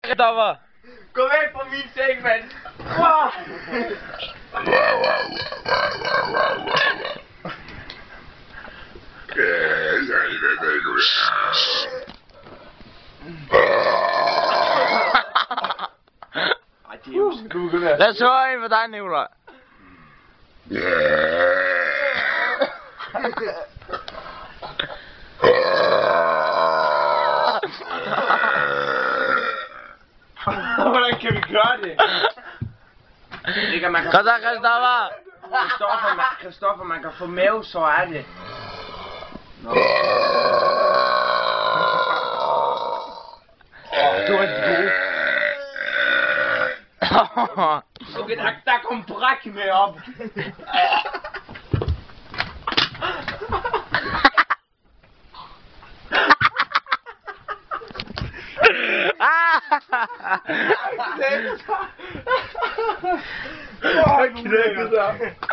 Christoffer! Gå væk fra min seng, mand! Lad os høre en for dig, Nicolaj. Hvordan kan vi gøre det? Ikke, man kan... Kom så, Christoffer! Christoffer, man kan få mave, så er det. Du er god. Okay, der kom bræk med op.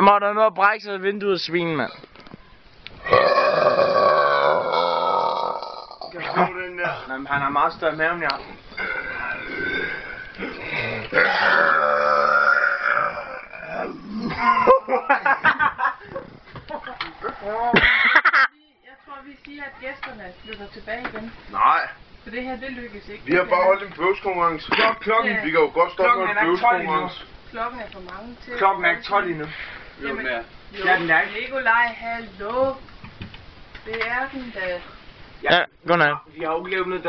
Må der nu at brække sig vinduet svin, mand. Men han har meget større mave, end jeg. Jeg tror, vi siger, at gæsterne flytter tilbage igen. Nej. For det her, det lykkes ikke. Vi har bare holdt en bøvskonkurrence. Klokken. Vi kan jo godt stoppe med en bøvskonkurrence. Klokken er for mange til. Klokken er ikke 12 endnu. Jamen, jo, Ja, den er ikke. Nikolaj, hallo. Det er den da. Ja, godnat. Vi har jo ikke levet